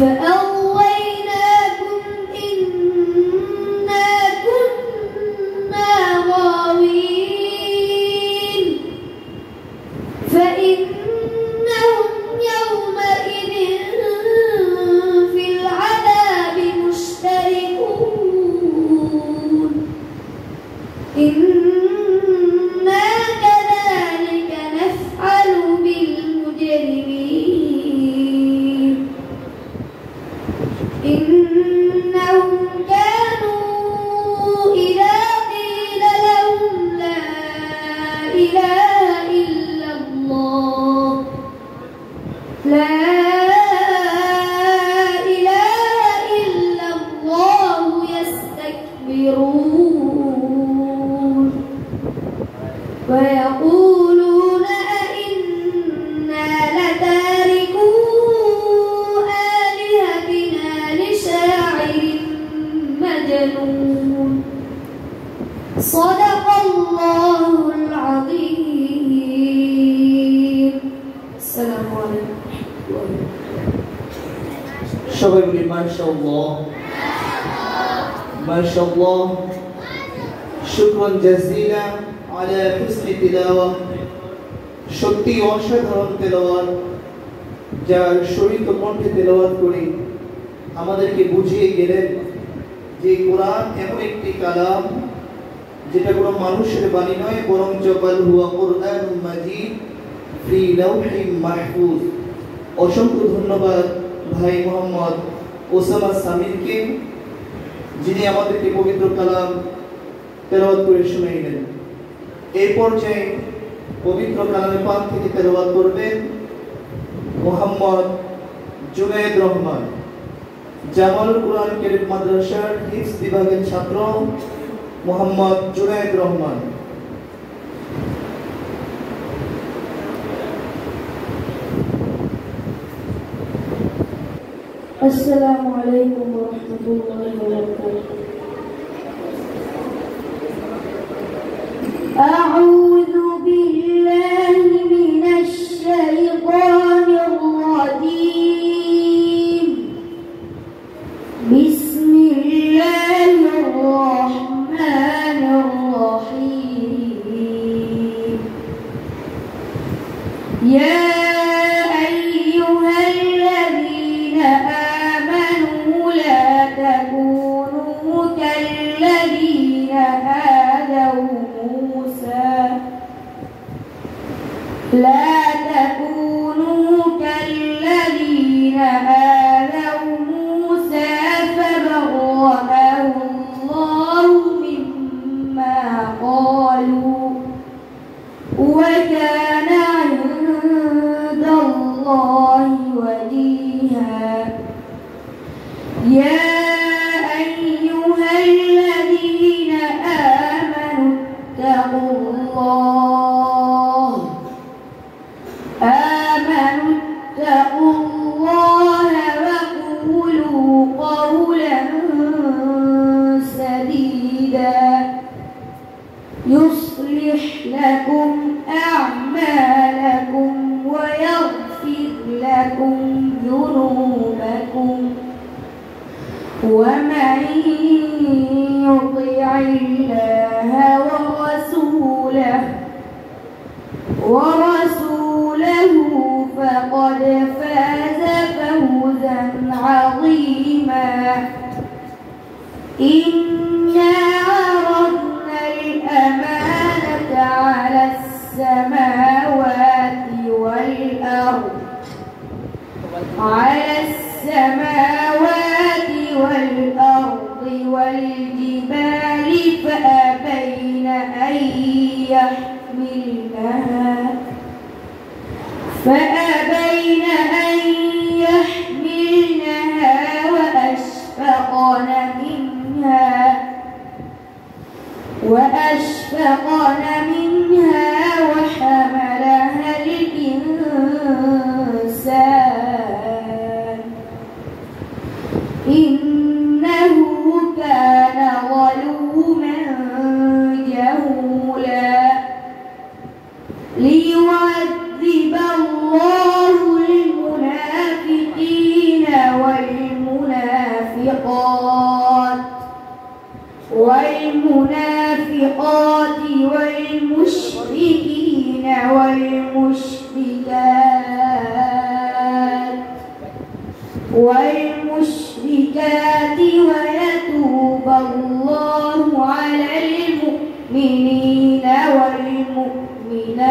فأغويناكم إنا كنا غاوين فإنهم يومئذ في العذاب مشتركون إنا كذلك نفعل بالمجرمين إنهم كانوا إذا قيل لهم لا إله إلا الله يستكبرون ويقولون أئنا لتاركو آلهتنا لشاعر مجنون صدق الله العظيم. السلام عليكم. সবাই বলি মাশাআল্লাহ মাশাআল্লাহ শুকরান জাযীলা আলা হুসনি তিলাওয়া সত্যি অসাধারণ তেলাওয়াত যার শরীত কণ্ঠে তেলাওয়াত করে আমাদেরকে বুঝিয়ে গেলেন যে কোরআন এমন একটি কালাম যেটা কোনো মানুষের বাণী নয় বরং বাল হুয়া কুরআনুম মাজিদ ফি লাওহিম মাহফুজ। অসংখ্য ধন্যবাদ ভাই মোহাম্মদ ওসামা সামিরকে যিনি আমাদেরকে পবিত্র কালাম তেলাওয়াত করে শোনাইলেন। এই পর্যায়ে পবিত্র কালামে পাক থেকে তেলাওয়াত করবেন মোহাম্মদ জুনায়েদ রহমান, জামালুল কুরআন কারীম মাদ্রাসার হিফজ বিভাগের ছাত্র মোহাম্মদ জুনায়েদ রহমান। السلام عليكم ورحمة الله وبركاته. أعوذ بالله من الشيطان الرجيم. بسم الله الرحمن الرحيم. يا أيها الذين آمنوا لا تكونوا كالذين آذوا موسى فبرأه الله مما قالوا وكان عند الله وجيها. يا أيها الذين آمنوا اتقوا الله وقولوا قولا سديدا يصلح لكم أعمالكم ويغفر لكم ذنوبكم ومن يطع الله ورسوله فقد فاز فوزا عظيما. إنا عرضنا الأمانة على السماوات والأرض والجبال فأبين أن يحملنها وأشفقن منها وحملها الإنسان إنه كان ظلوما جهولا. ليعذب الله المنافقين والمشركات ويتوب الله على المؤمنين والمؤمنات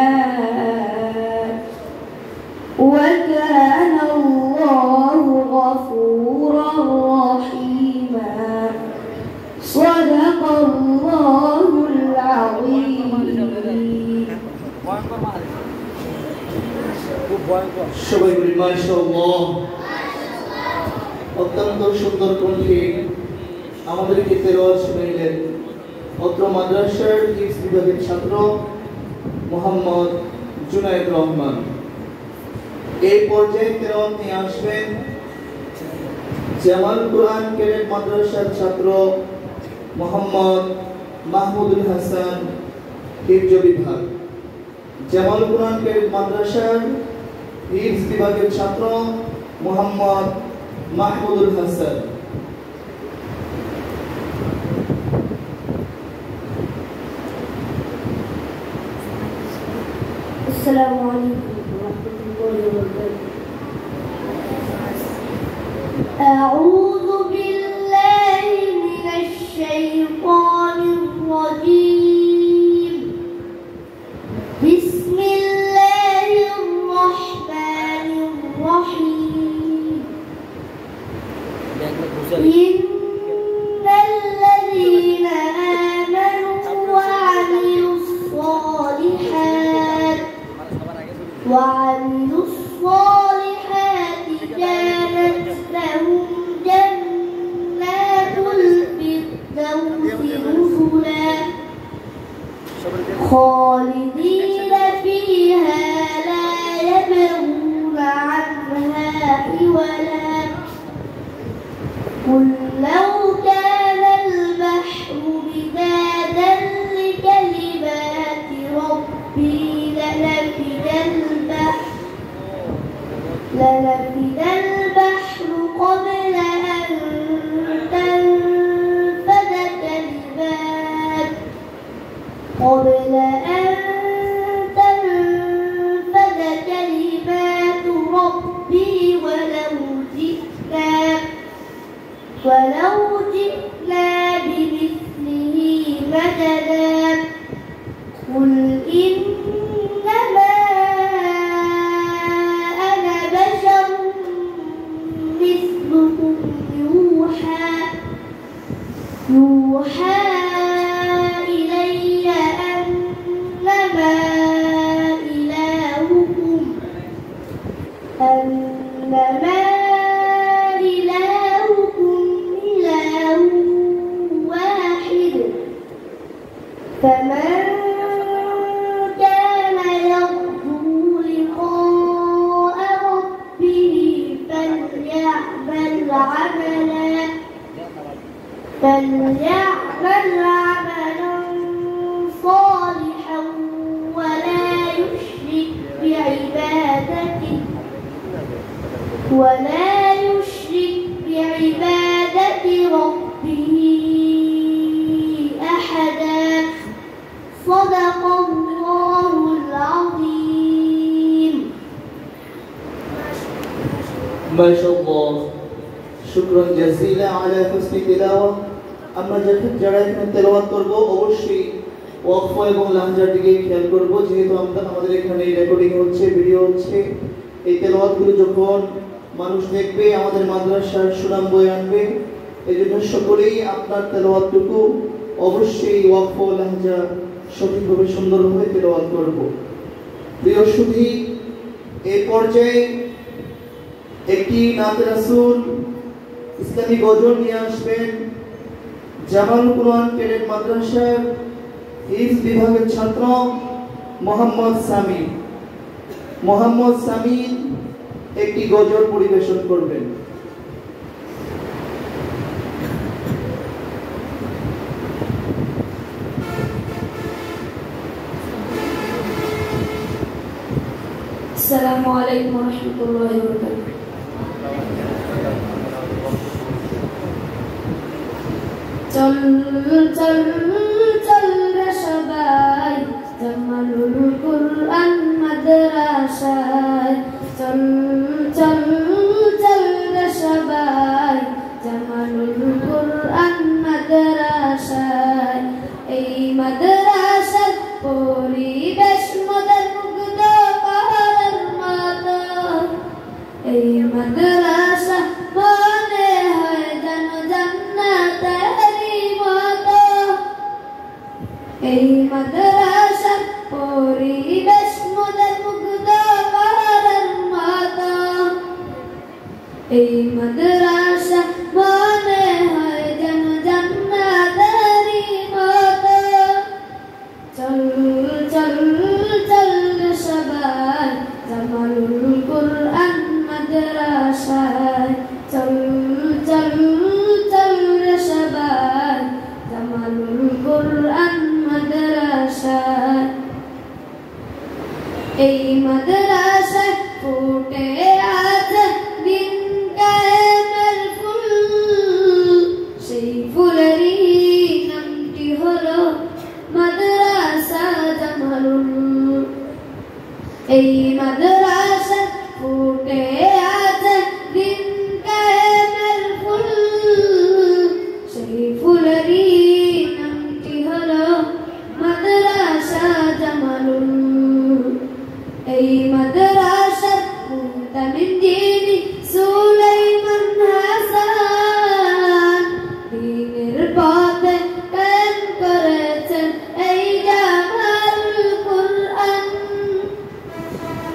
وكان الله غفورا رحيما صدق الله العظيم সবাই বলি মাশাআল্লাহ। অত্যন্ত সুন্দর কণ্ঠে আমাদেরকে তেলাওয়াত শুনাইলেন অত্র মাদ্রাসার হিফজ বিভাগের ছাত্র মোহাম্মদ জুনায়েদ রহমান। এই পর্যায়ে তেলাওয়াত নিয়ে আসবেন জামাল কুরআন ক্যাডেট মাদ্রাসার ছাত্র মোহাম্মদ মাহমুদুল হাসান হিফজ বিভাগ। জামাল কুরআন ক্যাডেট মাদ্রাসার হিফজ বিভাগের ছাত্র মোহাম্মদ মাহমুদুল হাসান। আসসালামু আলাইকুম ওয়া রাহমাতুল্লাহি ওয়া বারাকাতুহু। আউযু বিল্লাহি মিনাশ শাইতানির রাজীম। বিসমিল্লাহির রাহমানির রাহিম। ইন্নাল্লাযীনা আমানু ওয়া আমিলুস সালিহাত وعملوا الصالحات كانت لهم جنات الفردوس نزلا خالدين فيها لا يبغون عنها حولا قل لو كان البحر مدادا لكلمات ربي لنفد البحر قبل أن تنفد كلمات ربي ولو جئنا بمثله مددا قل إنما أنا بشر مثلكم يوحى إلي أنما إلهكم إله واحد فمن كان يرجو لقاء ربه فليعمل عملا صالحا ولا يشرك بعبادة ربه أحدا صدق الله العظيم ما شاء الله شكرا جزيلا على حسن التلاوة। আমরা যারা এখানে তেলাওয়াত করব অবশ্যই ওয়াকফ এবং লাহজার দিকে খেয়াল করব, যেহেতু আমাদের এখানে রেকর্ডিং হচ্ছে, ভিডিও হচ্ছে। এই তেলাওয়াতগুলো যখন মানুষ দেখবে আমাদের মাদ্রাসার সুনাম বয়ে আনবে। এই জন্য সকলেই আপনার তেলাওয়াতটুকু অবশ্যই ওয়াকফ ও লাহজা সঠিকভাবে সুন্দরভাবে তেলাওয়াত করব। প্রিয় সুধী, এই পর্যায়ে একটি নাতে রাসূল ইসলামী গজল নিয়ে আসবেন জামাল কুরআন ক্যাডেট মাদ্রাসার হিফজ বিভাগের ছাত্র মোহাম্মদ সামিন একটি গজল পরিবেশন করবেন। আসসালামু আলাইকুম ওয়া রাহমাতুল্লাহি ওয়া বারাকাতুহু। চল চল চল রে সবাই জামালুল কুরআন মাদ্রাসায়, চল চল চল রে এই মাদ্রাসা মনে হয় যেন জান্নাতেরই মতো। চল চল চল রে সবাই জামালুল কুরআন মাদ্রাসায়। চল চল চল রে সবাই জামালুল কুরআন মাদ্রাসায়। এই মাদ্রাসায় ফুটে আছে দিন কায়েমের ফুল, সেই ফুলেরই নামটি হলো মাদ্রাসা জামালুল। এই মাদ্রাসায় ফুটে আছে দিন কায়েমের ফুল, সেই ফুলেরই নামটি হলো মাদ্রাসা জামালুল। এই মাদ্রাসার মুহতামিম যিনি সুলাইমান হাসান, দ্বীনের পথে কায়েম করেছেন এই জামালুল কুরআন।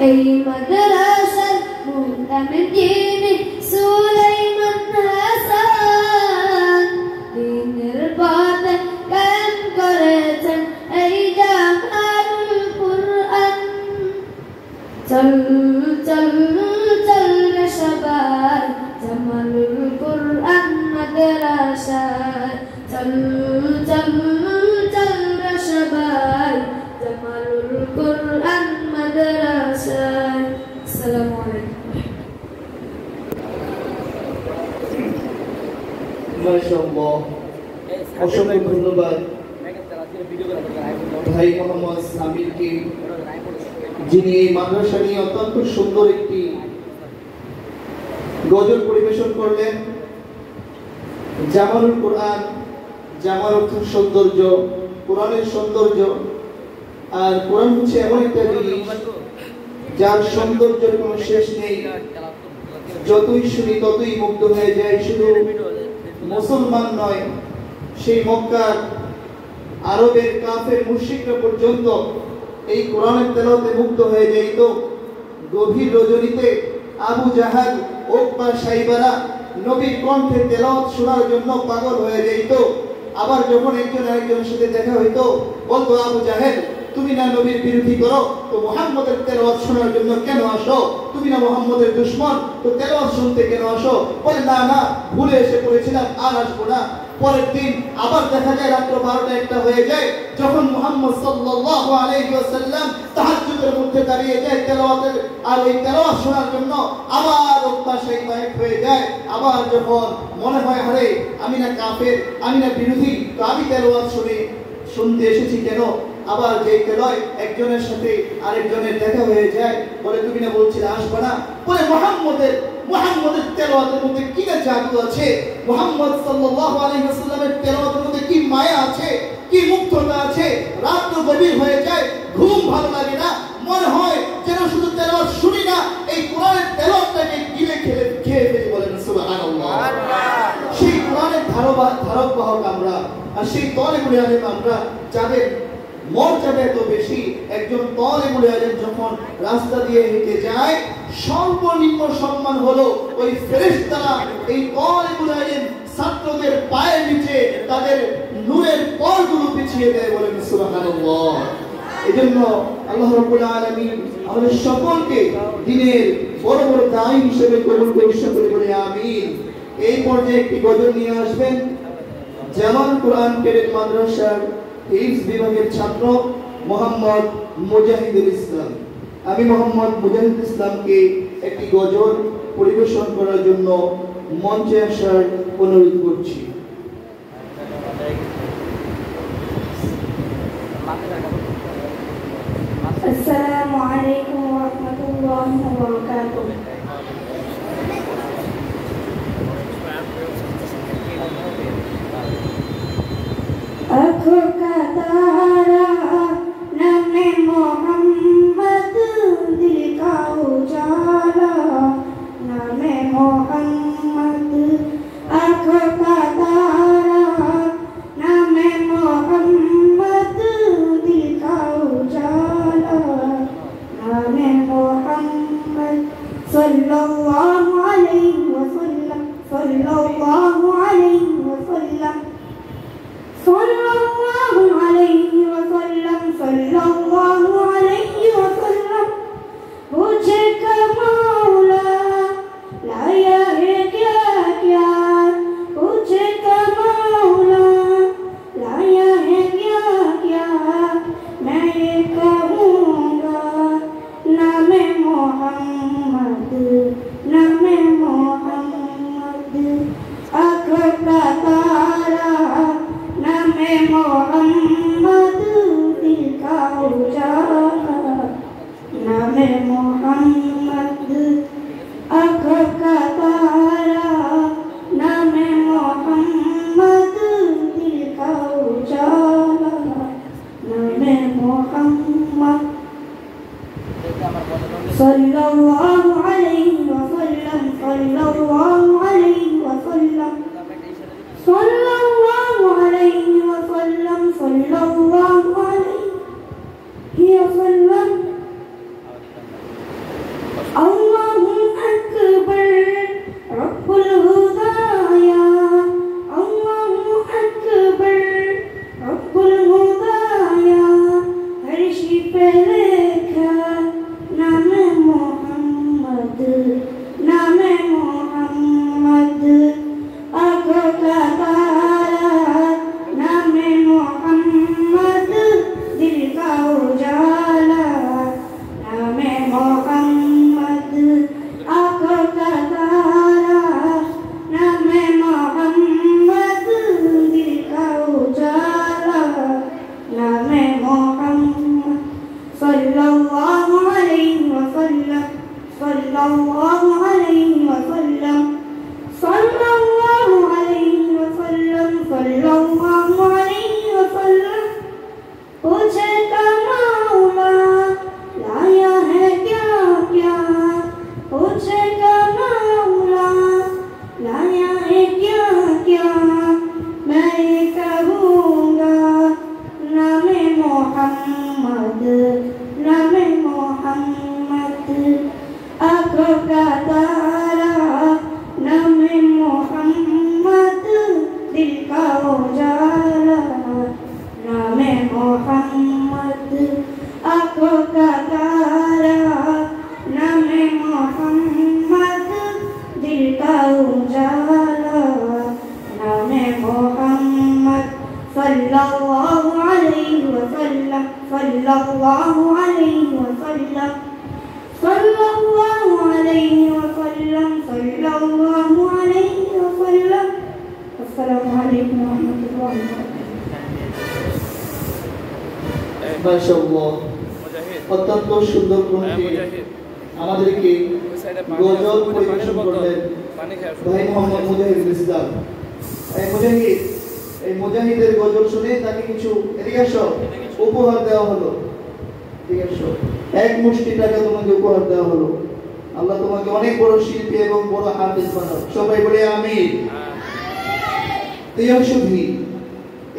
এই মাদ্রাসার মুহতামিম যিনি সুলাইমান হাসান, দ্বীনের পথে কায়েম করেছেন এই জামালুল কুরআন। চল চল চল রে সবাই জামালুল কুরআন মাদ্রাসায়। চল চল চল রে সবাই জামালুল কুরআন মাদ্রাসায়। আসসালামু আলাইকুম। মাশাআল্লাহ, অসংখ্য ধন্যবাদ ভাই মোহাম্মদ সামিরকে, যিনি এই মাদ্রাসা নিয়ে অত্যন্ত সুন্দর একটি গজল পরিবেশন করলেন। জামালুল কোরআন, জামাল অর্থ সৌন্দর্য, কোরআনের সৌন্দর্য। আর কোরআন হচ্ছে এমন একটা জিনিস যার সৌন্দর্যের কোনো শেষ নেই। যতই শুনি ততই মুগ্ধ হয়ে যায়। শুধু মুসলমান নয়, সেই মক্কার আরবের কাফের মুশরিকরা পর্যন্ত এই কোরআনের তেলাওয়াতে মুগ্ধ হয়ে যাইত। গভীর রজনীতে আবু জাহাল, উকবা, সাইবারা নবীর কণ্ঠে তেলাওয়াত শোনার জন্য পাগল হয়ে যাইত। আবার যখন একজন আরেকজনের সাথে দেখা হইতো, বলতো আবু জাহেল, তুমি না নবীর বিরোধী করো, তো মুহাম্মদের তেলাওয়াত শোনার জন্য কেন আসো? তুমি না মুহাম্মদের দুশমন, তো তেলাওয়াত শুনতে কেন আসো? বলে না না, ভুলে এসে পড়েছিলাম, আর আসবো না। পরের দিন আবার দেখা যায় রাত্র 12টা-1টা হয়ে যায়, যখন মুহাম্মদ সাল্লাল্লাহু আলাইহি ওয়াসাল্লাম তাহাজ্জুদের মধ্যে দাঁড়িয়ে যায় তেলাওয়াতের, আর এই তেলাওয়াত শোনার জন্য আবার উকবা সাইবা এক হয়ে যায়। আবার যখন মনে হয় আরে আমি না কাফের, আমি না বিরোধী, তো আমি তেলাওয়াত শুনতে এসেছি কেন? আবার যেই তেলায় একজনের সাথে আরেকজনের দেখা হয়ে যায়, বলে তুমি না বলছিলে আসবে না? বলে মুহাম্মদের তেলাওয়াতের মধ্যে কি না জাদু আছে, মুহাম্মদ সাল্লাল্লাহু আলাইহি ওয়াসাল্লামের তেলাওয়াতের মধ্যে কি মায়া আছে, কি মুগ্ধতা আছে। রাত তো গভীর হয়ে যায়, ঘুম ভালো লাগে না, মনে হয় যেন শুধু তেলাওয়াত শুনি না, এই কোরআনের তেলাওয়াতটাকে গিলে খেয়ে ফেলি। বলেন সুবহানাল্লাহ। সেই কোরআনের ধারক বাহক আমরা, আর সেই তলেবুল আলেম আমরা, যাদের মর্যাদা এত বেশি। একজন তলেবুল আলেম যখন রাস্তা দিয়ে হেঁটে যায়, সর্বনিম্ন সম্মান হলো ওই ফেরেশতারা এই তলেবুল আলেম ছাত্রদের পায়ের নিচে তাদের নূরের পরগুলো পিছিয়ে দেয়। বলেন সুবহানাল্লাহ। এজন্য আল্লাহ রাব্বুল আলামিন আমাদের সকলকে দ্বীনের বড় বড় দায়ী হিসেবে কবুল করে সকলে বলে আমিন। এই পর্যায়ে একটি গজল নিয়ে আসবেন জামাল কোরআন ক্যাডেট মাদ্রাসার হিফজ বিভাগের ছাত্র মোহাম্মদ মুজাহিদুল ইসলাম। আমি মোহাম্মদ মুজাহিদুল ইসলামকে একটি গজল পরিবেশন করার জন্য মঞ্চে আসার অনুরোধ করছি। আসসালামু আলাইকুম ওয়া রাহমাতুল্লাহি ওয়া বারাকাতুহু। आँखों का तारा नामे मोहम्मद, दिल का उजाला नामे मोहम्मद। आँखों का तारा नामे मोहम्मद, दिल का उजाला नामे Mohammad. sallallahu alayhi wa sallam sallallahu alayhi wa sallam sallallahu alayhi wa sallam मुझे कमौला लाया है क्या क्या मुझे कमौला लाया है क्या क्या मैं ये कहूँगा नामे मोहम्मद नामे मोहम्मद आँख का तारा नामे मोहम्मद दिल का उजाला नामे मोहम्मद आँख का तारा नामे मोहम्मद दिल का उजाला नामे मोहम्मद सल्लल्लाहु अलैहि वसल्लम सल्लल्लाहु अलैहि वसल्लम सल्लल्लाहु अलैहि वसल्लम सल्लल्लाहु अलैहि वसल्लम अल्लाहु अकबर रब्बुल हुदाया अल्लाहु अकबर रब्बुल हुदाया अर्शी पे लिखा नामे मोहम्मद नामे मोहम्मद आँख का तारा नामे मोहम्मद दिल का उजाला नामे मोहम्मद आँख का तारा नामे मोहम्मद दिल का उजाला नामे मोहम्मद सल्लल्लाहु अलैहि वसल्लम सल्लल्लाहु अलैहि वसल्लम सल्लल्लाहु अलैहि वसल्लम सल्लल्लाहु अलैहि वसल्लम मुझे कमौला लाया है क्या क्या मुझे कमौला लाया है क्या क्या मैं ये कहूँगा नामे मोहम्मद नामे मोहम्मद आँख का तारा नामे मोहम्मद दिल का उजाला नामे मोहम्मद आँख का तारा नामे मोहम्मद दिल का उजाला नामे मोहम्मद सल्लल्लाहु अलैहि वसल्लम सल्लल्लाहु अलैहि वसल्लम सल्लल्लाहु अलैहि वसल्लम सल्लल्लाहु अलैहि वसल्लम अस्सलामु अलैकुम व रहमतुल्लाहि व बाराकातुहू মাশাআল্লাহ অত্যন্ত সুন্দর গ্রন্থে আমাদেরকে গজল পরিবেশন করলেন ভাই মোহাম্মদ মুজাহিদুল ইসলাম। এই মুজাহিদের গজল শুনে তাকে কিছু এদিকে আসো উপহার দেওয়া হলো। ঠিক আছে, এক মুষ্টি টাকা তোমাকে উপহার দেওয়া হলো। আল্লাহ তোমাকে অনেক বড় শিল্পী এবং বড় হাফেজ বানাক। সবাই বলে আমিন। প্রিয় সুধী,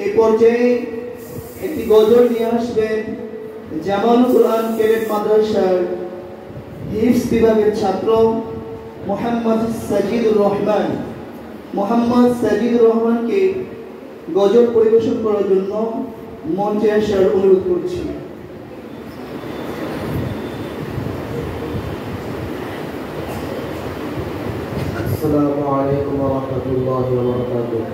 এই পর্যায়ে একটি গজল নিয়ে আসবেন জামাল কুরআন ক্যাডেট মাদ্রাসার হিফজ বিভাগের ছাত্র মোহাম্মদ সাজিদুর রহমান। মোহাম্মদ সাজিদুর রহমানকে গজল পরিবেশন করার জন্য মঞ্চে আসার অনুরোধ করছি। আসসালামু আলাইকুম ওয়া রাহমাতুল্লাহি ওয়া বারাকাতুহু।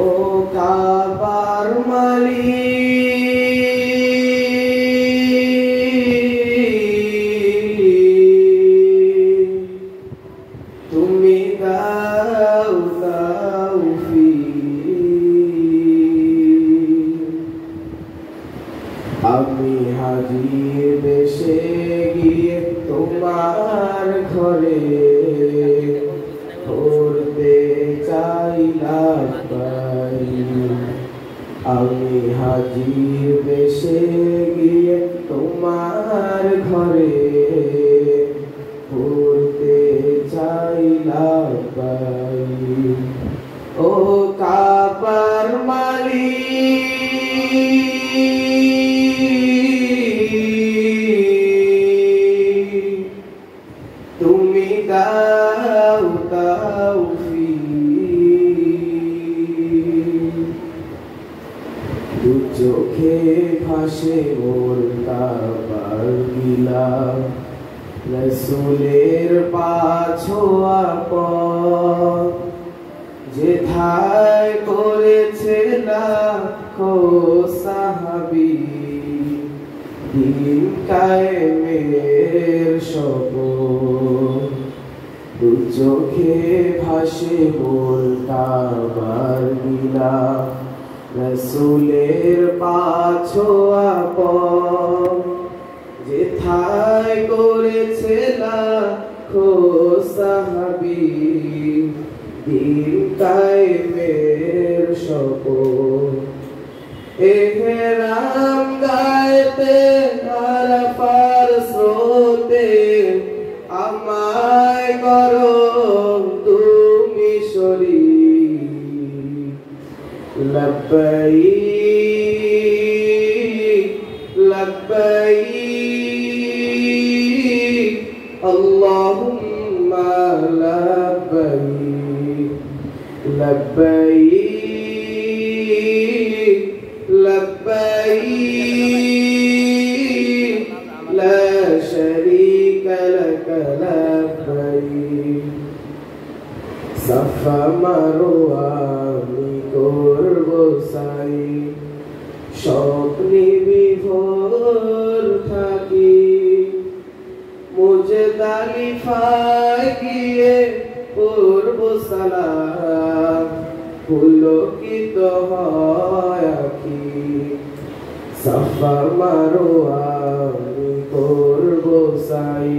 ও কাবার মালিক, তুমি দাও তাওফীক, আমি হাজির দেশে গিয়ে তোমার ঘরে করতে চাইলাম পাই। আমি হাজির দেশে গিয়ে তোমার ঘরে করতে চাইলাম পাই। ও কাবার মালিক, তুমি দাও তাওফীক দু চোখে ভাসে মোর কাবার গিলা রসুলের পাছোয়া পথ যেথায় করেছে লাখো সাহাবী দিন কায়েমের শপথ দু চোখে ভাসে মোর কাবার গিলা রসুলের পাছোয়া পথ যেথায় করেছে লাখো সাহাবী দিন কায়েমের শপথ এহরাম গাইতে আরাফার স্রোতে আমায় করো তুমি শরীক লব্বাইক লব্বাইক আল্লাহুম্মা লব্বাইক লব্বাইক লব্বাইক লা শারীকা লাক লব্বাইক সাফা মারওয়া আমি করব সাই স্বপ্নে বিভোর থাকি মুজদালিফায় গিয়ে করব সালাম পুলকিত হয় আখি সাফা মারওয়া আমি করব সাই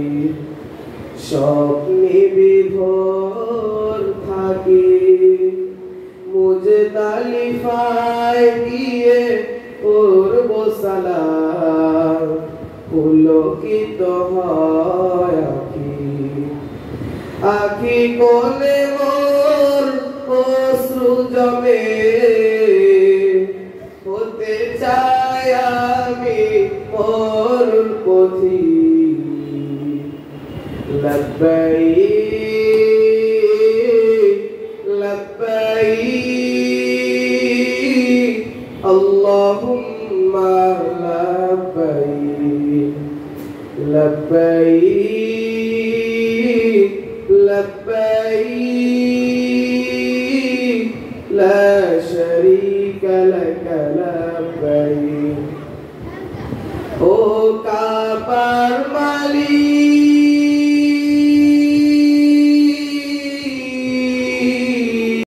স্বপ্নে বিভোর থাকি মুজদালিফায় গিয়ে করব সালাম পুলকিত হয় আখি আখি কোলে মোর অশ্রু জমে হতে চাই আমি মরুর পথিক লব্বাইক লব্বাইক আল্লাহুম্মা লব্বাইক লব্বাইক লব্বাইক লা শারীকা লাক লব্বাইক ও